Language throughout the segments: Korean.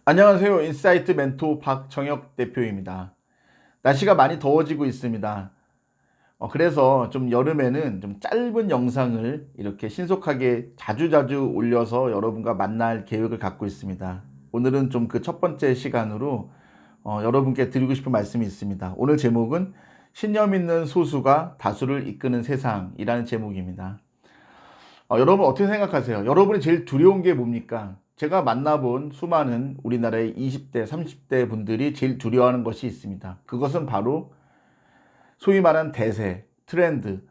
안녕하세요. 인사이트 멘토 박정혁 대표입니다. 날씨가 많이 더워지고 있습니다. 그래서 좀 여름에는 좀 짧은 영상을 이렇게 신속하게 자주자주 올려서 여러분과 만날 계획을 갖고 있습니다. 오늘은 좀 그 첫 번째 시간으로 여러분께 드리고 싶은 말씀이 있습니다. 오늘 제목은 신념 있는 소수가 다수를 이끄는 세상이라는 제목입니다. 여러분 어떻게 생각하세요? 여러분이 제일 두려운 게 뭡니까? 제가 만나본 수많은 우리나라의 20대, 30대 분들이 제일 두려워하는 것이 있습니다. 그것은 바로 소위 말하는 대세, 트렌드,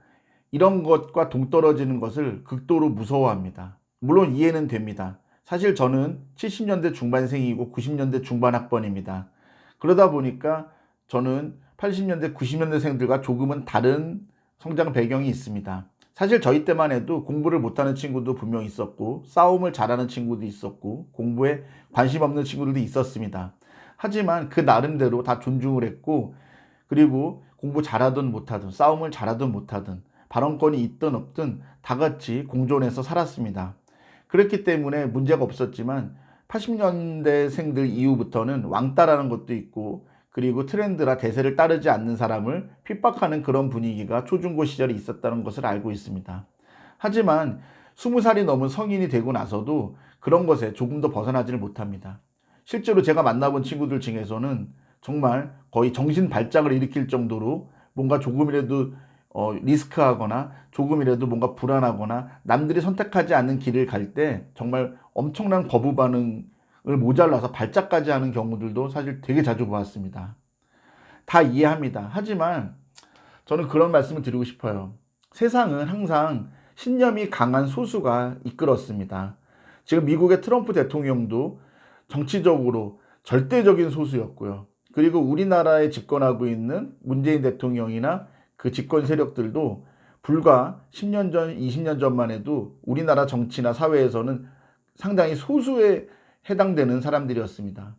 이런 것과 동떨어지는 것을 극도로 무서워합니다. 물론 이해는 됩니다. 사실 저는 70년대 중반생이고 90년대 중반 학번입니다. 그러다 보니까 저는 80년대, 90년대생들과 조금은 다른 성장 배경이 있습니다. 사실 저희 때만 해도 공부를 못하는 친구도 분명 있었고, 싸움을 잘하는 친구도 있었고, 공부에 관심 없는 친구들도 있었습니다. 하지만 그 나름대로 다 존중을 했고, 그리고 공부 잘하든 못하든, 싸움을 잘하든 못하든, 발언권이 있든 없든 다 같이 공존해서 살았습니다. 그렇기 때문에 문제가 없었지만 80년대생들 이후부터는 왕따라는 것도 있고, 그리고 트렌드나 대세를 따르지 않는 사람을 핍박하는 그런 분위기가 초중고 시절에 있었다는 것을 알고 있습니다. 하지만 20살이 넘은 성인이 되고 나서도 그런 것에 조금 더 벗어나지를 못합니다. 실제로 제가 만나본 친구들 중에서는 정말 거의 정신 발작을 일으킬 정도로 뭔가 조금이라도 리스크하거나 조금이라도 뭔가 불안하거나 남들이 선택하지 않는 길을 갈 때 정말 엄청난 거부 반응을 모자라서 발작까지 하는 경우들도 사실 되게 자주 보았습니다. 다 이해합니다. 하지만 저는 그런 말씀을 드리고 싶어요. 세상은 항상 신념이 강한 소수가 이끌었습니다. 지금 미국의 트럼프 대통령도 정치적으로 절대적인 소수였고요. 그리고 우리나라에 집권하고 있는 문재인 대통령이나 그 집권 세력들도 불과 10년 전, 20년 전만 해도 우리나라 정치나 사회에서는 상당히 소수에 해당되는 사람들이었습니다.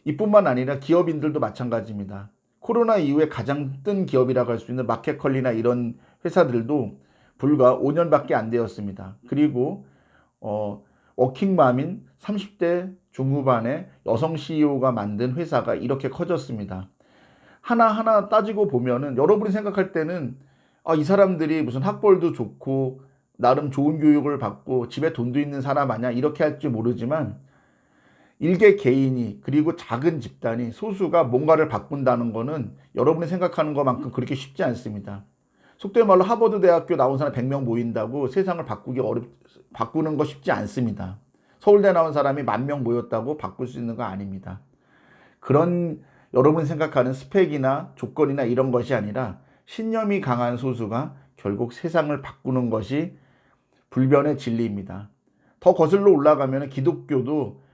이뿐만 아니라 기업인들도 마찬가지입니다. 코로나 이후에 가장 뜬 기업이라고 할 수 있는 마켓컬리나 이런 회사들도 불과 5년밖에 안 되었습니다. 그리고 워킹맘인 30대 중후반의 여성 CEO가 만든 회사가 이렇게 커졌습니다. 하나하나 따지고 보면은 여러분이 생각할 때는 이 사람들이 무슨 학벌도 좋고 나름 좋은 교육을 받고 집에 돈도 있는 사람 아니야 이렇게 할지 모르지만 일개 개인이 그리고 작은 집단이 소수가 뭔가를 바꾼다는 거는 여러분이 생각하는 것만큼 그렇게 쉽지 않습니다. 속된 말로 하버드 대학교 나온 사람 100명 모인다고 세상을 바꾸는 거 쉽지 않습니다. 서울대 나온 사람이 10,000명 모였다고 바꿀 수 있는 거 아닙니다. 그런 여러분이 생각하는 스펙이나 조건이나 이런 것이 아니라 신념이 강한 소수가 결국 세상을 바꾸는 것이 불변의 진리입니다. 더 거슬러 올라가면 기독교도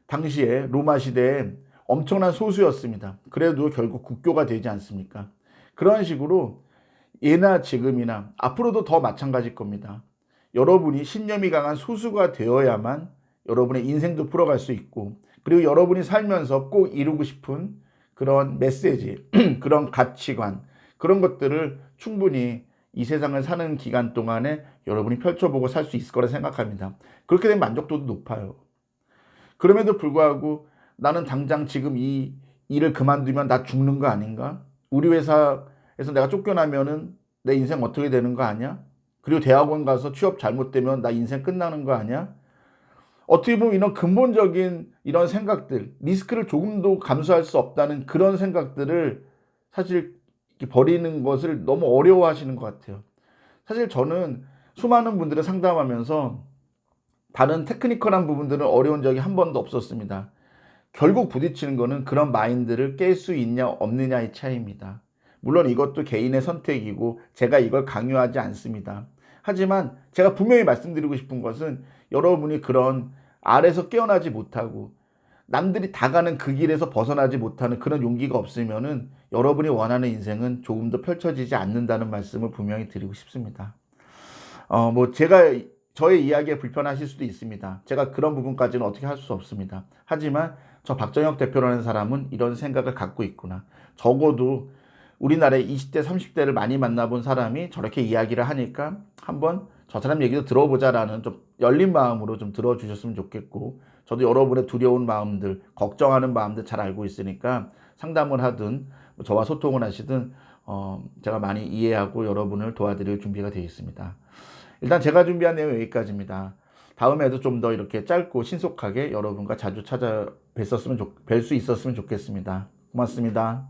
당시에 로마 시대에 엄청난 소수였습니다. 그래도 결국 국교가 되지 않습니까? 그런 식으로 예나 지금이나 앞으로도 더 마찬가지일 겁니다. 여러분이 신념이 강한 소수가 되어야만 여러분의 인생도 풀어갈 수 있고, 그리고 여러분이 살면서 꼭 이루고 싶은 그런 메시지, 그런 가치관, 그런 것들을 충분히 이 세상을 사는 기간 동안에 여러분이 펼쳐보고 살 수 있을 거라 생각합니다. 그렇게 되면 만족도도 높아요. 그럼에도 불구하고 나는 당장 지금 이 일을 그만두면 나 죽는 거 아닌가? 우리 회사에서 내가 쫓겨나면은 내 인생 어떻게 되는 거 아니야? 그리고 대학원 가서 취업 잘못되면 나 인생 끝나는 거 아니야? 어떻게 보면 이런 근본적인 이런 생각들, 리스크를 조금도 감수할 수 없다는 그런 생각들을 사실 버리는 것을 너무 어려워하시는 것 같아요. 사실 저는 수많은 분들을 상담하면서 다른 테크니컬한 부분들은 어려운 적이 한 번도 없었습니다. 결국 부딪히는 거는 그런 마인드를 깰 수 있냐 없느냐의 차이입니다. 물론 이것도 개인의 선택이고 제가 이걸 강요하지 않습니다. 하지만 제가 분명히 말씀드리고 싶은 것은 여러분이 그런 알에서 깨어나지 못하고 남들이 다 가는 그 길에서 벗어나지 못하는 그런 용기가 없으면은 여러분이 원하는 인생은 조금 더 펼쳐지지 않는다는 말씀을 분명히 드리고 싶습니다. 제가 저의 이야기에 불편하실 수도 있습니다. 제가 그런 부분까지는 어떻게 할 수 없습니다. 하지만 저 박정혁 대표라는 사람은 이런 생각을 갖고 있구나. 적어도 우리나라의 20대, 30대를 많이 만나본 사람이 저렇게 이야기를 하니까 한번 저 사람 얘기도 들어보자라는 좀 열린 마음으로 좀 들어주셨으면 좋겠고, 저도 여러분의 두려운 마음들, 걱정하는 마음들 잘 알고 있으니까 상담을 하든 저와 소통을 하시든 제가 많이 이해하고 여러분을 도와드릴 준비가 되어 있습니다. 일단 제가 준비한 내용 여기까지입니다. 다음에도 좀 더 이렇게 짧고 신속하게 여러분과 자주 뵐 수 있었으면 좋겠습니다. 고맙습니다.